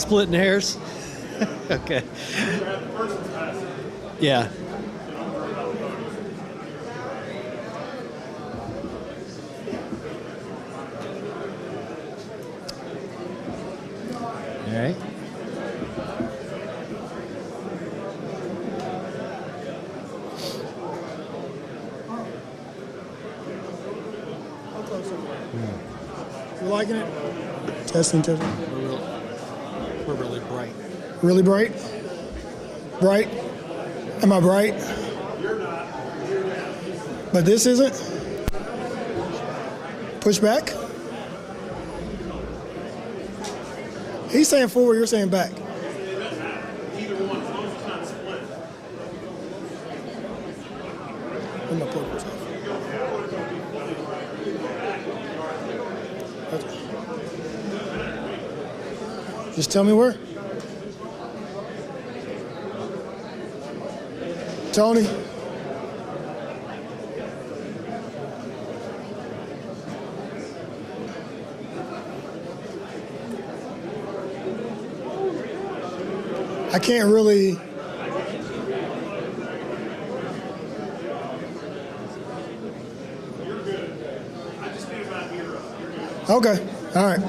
splitting hairs. Okay. Yeah. All right. You liking it? Testing. We're really bright. Really bright? Bright? Am I bright? But this isn't? Push back? He's saying forward, you're saying back. Where's my portables off? Just tell me where. Tony. I can't really. Okay. All right.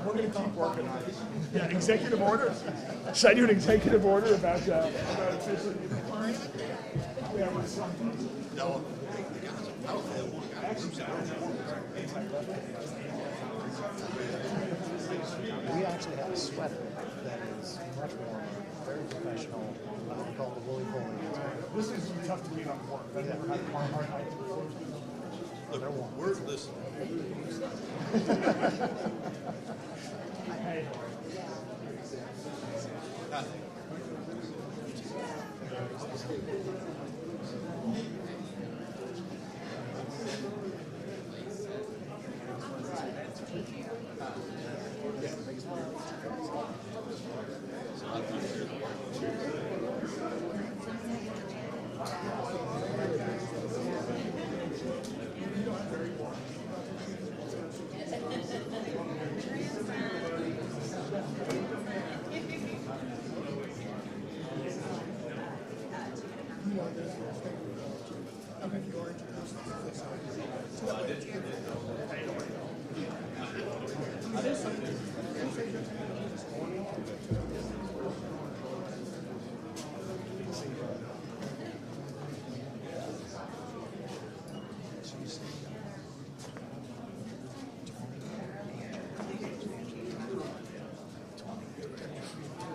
We're going to keep working on it. Yeah, executive order. Should I do an executive order about officially? Yeah, No. We actually have a sweater that is much warmer, very professional. We call it the Louisville. this is tough to read on work. I've never had a hard night. Look, we're listening. Hey.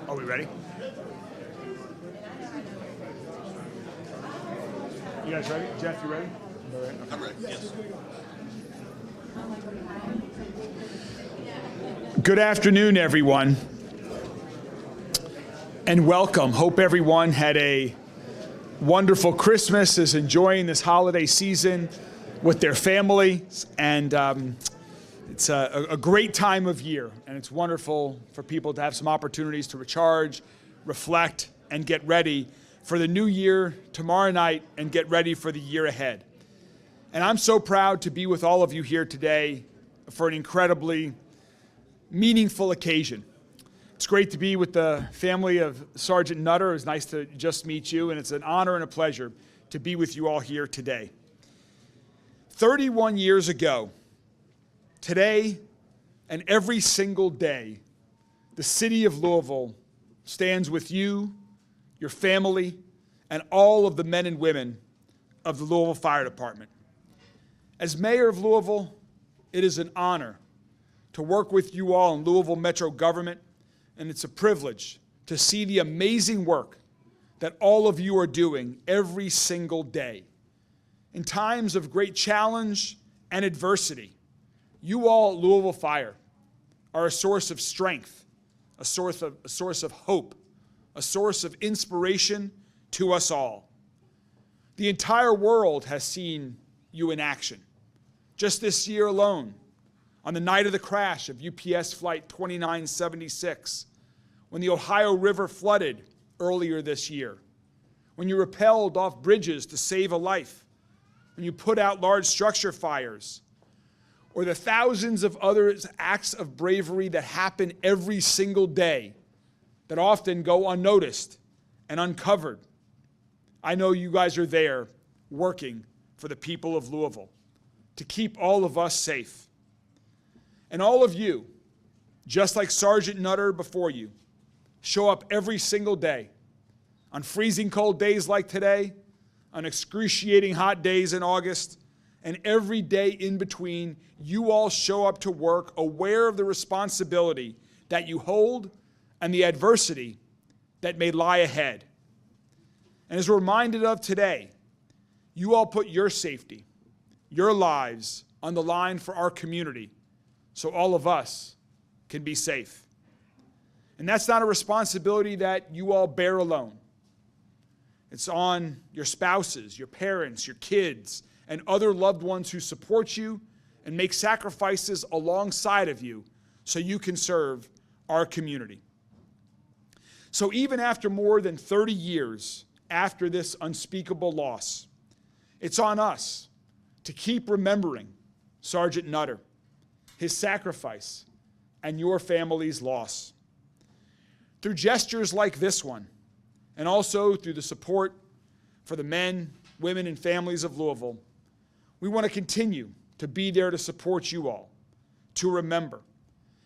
Are we ready? You guys ready? Jeff, you ready? I'm ready, yes. Good afternoon, everyone, and welcome. Hope everyone had a wonderful Christmas, is enjoying this holiday season with their families, and it's a great time of year, and it's wonderful for people to have some opportunities to recharge, reflect, and get ready for the new year tomorrow night and get ready for the year ahead. And I'm so proud to be with all of you here today for an incredibly meaningful occasion. It's great to be with the family of Sergeant Nutter. It was nice to just meet you, and it's an honor and a pleasure to be with you all here today. 31 years ago, today and every single day, the city of Louisville stands with you, your family, and all of the men and women of the Louisville Fire Department. As mayor of Louisville, it is an honor to work with you all in Louisville Metro government, and it's a privilege to see the amazing work that all of you are doing every single day. In times of great challenge and adversity, you all at Louisville Fire are a source of strength, a source of hope, a source of inspiration to us all. The entire world has seen you in action. Just this year alone, on the night of the crash of UPS Flight 2976, when the Ohio River flooded earlier this year, when you rappelled off bridges to save a life, when you put out large structure fires, or the thousands of other acts of bravery that happen every single day that often go unnoticed and uncovered. I know you guys are there working for the people of Louisville to keep all of us safe. And all of you, just like Sergeant Nutter before you, show up every single day, on freezing cold days like today, on excruciating hot days in August, and every day in between. You all show up to work aware of the responsibility that you hold and the adversity that may lie ahead. And as we're reminded of today, you all put your safety, your lives on the line for our community so all of us can be safe. And that's not a responsibility that you all bear alone. It's on your spouses, your parents, your kids, and other loved ones who support you and make sacrifices alongside of you so you can serve our community. So even after more than 30 years after this unspeakable loss, it's on us to keep remembering Sergeant Nutter, his sacrifice, and your family's loss. Through gestures like this one, and also through the support for the men, women, and families of Louisville, we want to continue to be there to support you all, to remember.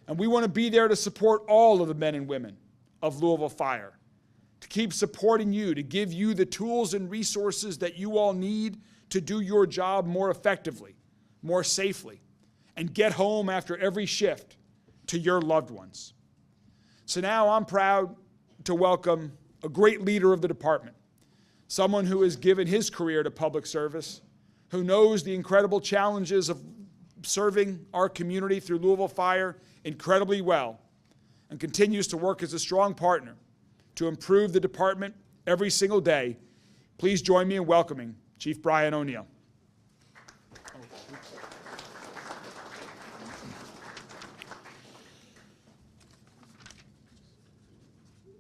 And we want to be there to support all of the men and women of Louisville Fire, to keep supporting you, to give you the tools and resources that you all need to do your job more effectively, more safely, and get home after every shift to your loved ones. So now I'm proud to welcome a great leader of the department, someone who has given his career to public service, who knows the incredible challenges of serving our community through Louisville Fire incredibly well, and continues to work as a strong partner to improve the department every single day. Please join me in welcoming Chief Brian O'Neill.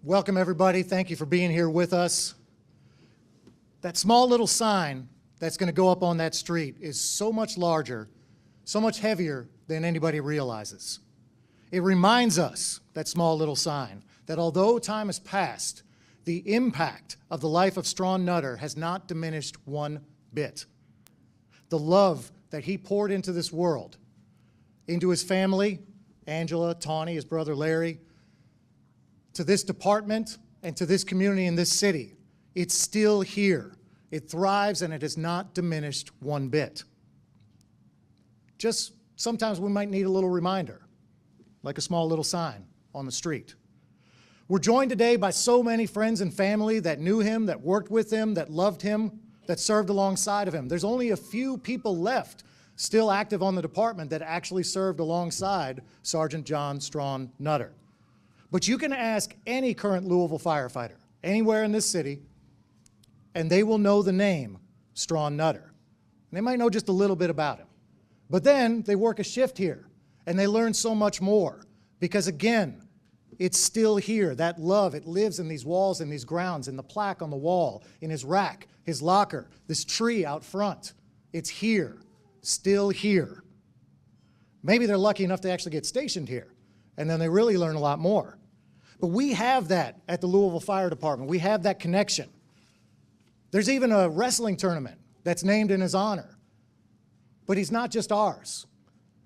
Welcome, everybody. Thank you for being here with us. That small little sign that's going to go up on that street is so much larger, so much heavier than anybody realizes. It reminds us, that small little sign, that although time has passed, the impact of the life of Strawn Nutter has not diminished one bit. The love that he poured into this world, into his family, Angela, Tawny, his brother Larry, to this department and to this community in this city, it's still here. It thrives and it has not diminished one bit. Just sometimes we might need a little reminder, like a small little sign on the street. We're joined today by so many friends and family that knew him, that worked with him, that loved him, that served alongside of him. There's only a few people left still active on the department that actually served alongside Sergeant John Strawn Nutter. But you can ask any current Louisville firefighter, anywhere in this city, and they will know the name Strawn Nutter. And they might know just a little bit about him. But then they work a shift here, and they learn so much more. Because again, it's still here. That love, it lives in these walls, in these grounds, in the plaque on the wall, in his rack, his locker, this tree out front. It's here, still here. Maybe they're lucky enough to actually get stationed here, and then they really learn a lot more. But we have that at the Louisville Fire Department. We have that connection. There's even a wrestling tournament that's named in his honor. But he's not just ours.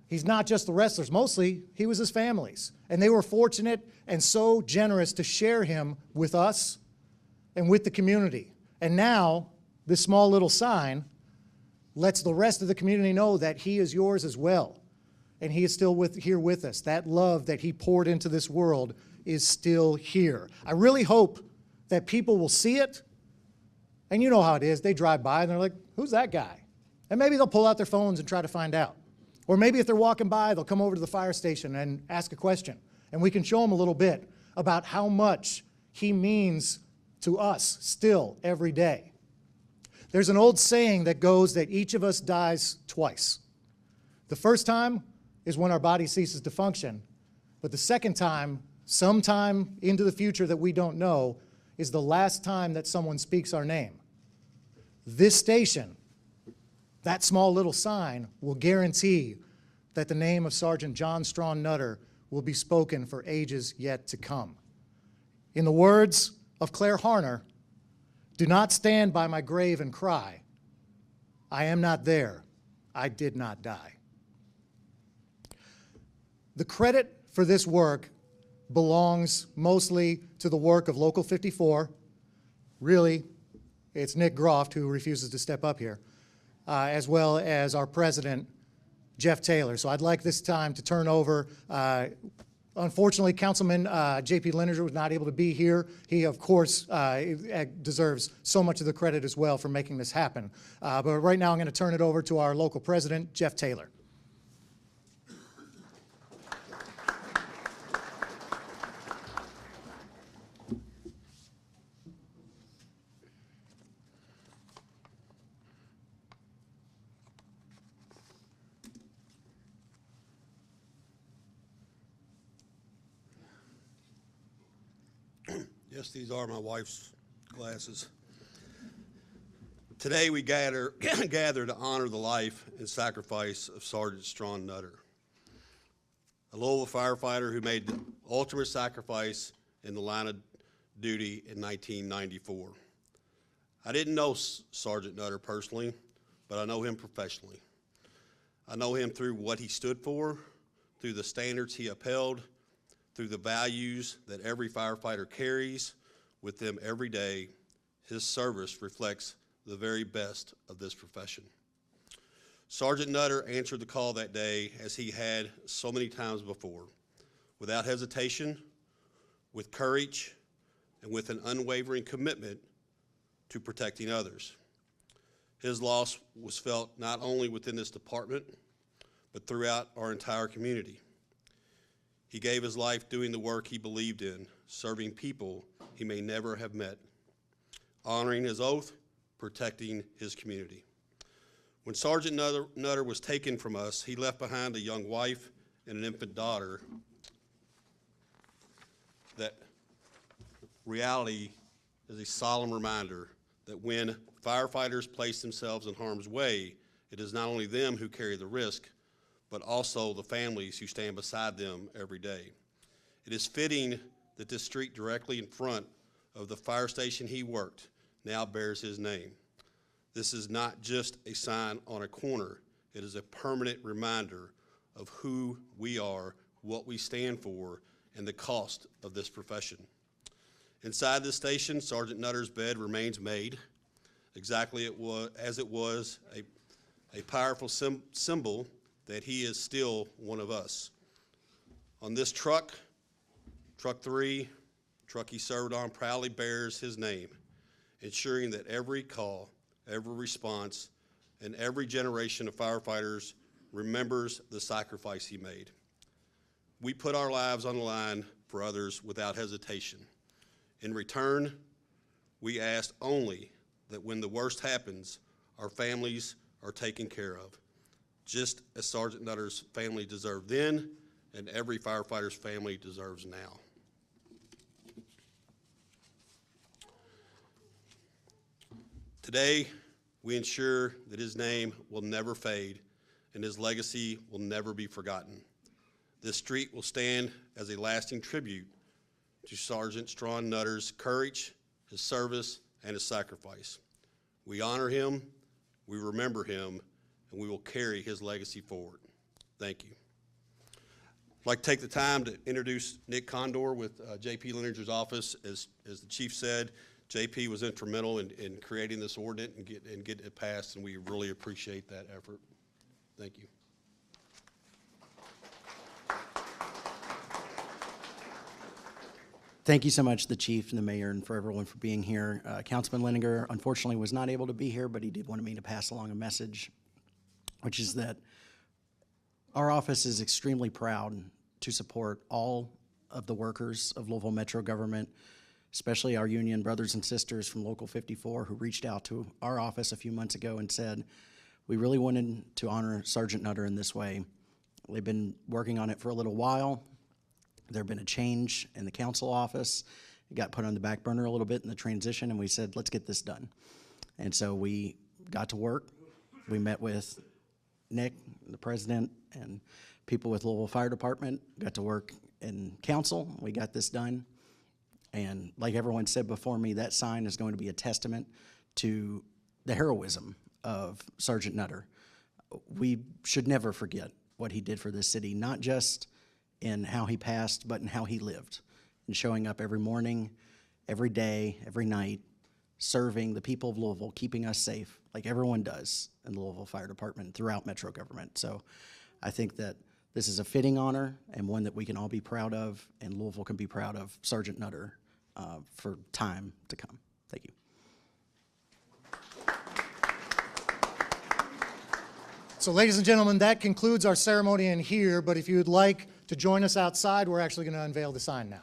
He's not just the wrestlers. Mostly, he was his family's. And they were fortunate and so generous to share him with us and with the community. And now, this small little sign lets the rest of the community know that he is yours as well. And he is still here with us. That love that he poured into this world is still here. I really hope that people will see it. And you know how it is. They drive by and they're like, who's that guy? And maybe they'll pull out their phones and try to find out. Or maybe if they're walking by, they'll come over to the fire station and ask a question. And we can show them a little bit about how much he means to us still every day. There's an old saying that goes that each of us dies twice. The first time is when our body ceases to function. But the second time, sometime into the future that we don't know, is the last time that someone speaks our name. This station, that small little sign, will guarantee that the name of Sergeant John Strawn Nutter will be spoken for ages yet to come. In the words of Claire Harner, do not stand by my grave and cry. I am not there. I did not die. The credit for this work belongs mostly to the work of Local 54. Really, it's Nick Groft who refuses to step up here, as well as our president, Jeff Taylor. So I'd like this time to turn over. Unfortunately, Councilman J.P. Linenger was not able to be here. He, of course, deserves so much of the credit as well for making this happen. But right now I'm going to turn it over to our local president, Jeff Taylor. Yes, these are my wife's glasses. Today we gather to honor the life and sacrifice of Sergeant Strawn Nutter, a Louisville firefighter who made the ultimate sacrifice in the line of duty in 1994. I didn't know Sergeant Nutter personally, but I know him professionally. I know him through what he stood for, through the standards he upheld, through the values that every firefighter carries with them every day. His service reflects the very best of this profession. Sergeant Nutter answered the call that day, as he had so many times before, without hesitation, with courage, and with an unwavering commitment to protecting others. His loss was felt not only within this department, but throughout our entire community. He gave his life doing the work he believed in, serving people he may never have met, honoring his oath, protecting his community. When Sergeant Nutter was taken from us, he left behind a young wife and an infant daughter. That reality is a solemn reminder that when firefighters place themselves in harm's way, it is not only them who carry the risk, but also the families who stand beside them every day. It is fitting that this street directly in front of the fire station he worked now bears his name. This is not just a sign on a corner. It is a permanent reminder of who we are, what we stand for, and the cost of this profession. Inside this station, Sergeant Nutter's bed remains made exactly as it was, a powerful symbol that he is still one of us. On this truck 3, truck he served on, proudly bears his name, ensuring that every call, every response, and every generation of firefighters remembers the sacrifice he made. We put our lives on the line for others without hesitation. In return, we ask only that when the worst happens, our families are taken care of, just as Sergeant Nutter's family deserved then, and every firefighter's family deserves now. Today, we ensure that his name will never fade and his legacy will never be forgotten. This street will stand as a lasting tribute to Sergeant Strawn Nutter's courage, his service, and his sacrifice. We honor him, we remember him, and we will carry his legacy forward. Thank you. I'd like to take the time to introduce Nick Condor with J.P. Lineger's office. As the chief said, J.P. was instrumental in creating this ordinance and getting it passed, and we really appreciate that effort. Thank you. Thank you so much, the chief and the mayor, and for everyone for being here. Councilman Lininger, unfortunately, was not able to be here, but he did want me to pass along a message, which is that our office is extremely proud to support all of the workers of Louisville Metro government, especially our union brothers and sisters from Local 54 who reached out to our office a few months ago and said, we really wanted to honor Sergeant Nutter in this way. They've been working on it for a little while. There had been a change in the council office. It got put on the back burner a little bit in the transition, and we said, let's get this done. And so we got to work. We met with Nick, the president, and people with Louisville Fire Department, got to work in council. We got this done. And like everyone said before me, that sign is going to be a testament to the heroism of Sergeant Nutter. We should never forget what he did for this city, not just in how he passed, but in how he lived, and showing up every morning, every day, every night, serving the people of Louisville, keeping us safe, like everyone does in the Louisville Fire Department throughout Metro government. So I think that this is a fitting honor and one that we can all be proud of, and Louisville can be proud of Sergeant Nutter for time to come. Thank you. So ladies and gentlemen, that concludes our ceremony in here, but if you would like to join us outside, we're actually going to unveil the sign now.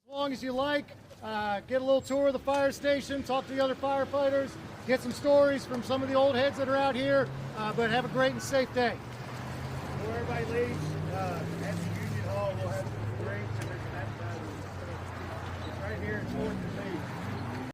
As long as you like, get a little tour of the fire station, talk to the other firefighters, get some stories from some of the old heads that are out here, but have a great and safe day. Before everybody leaves,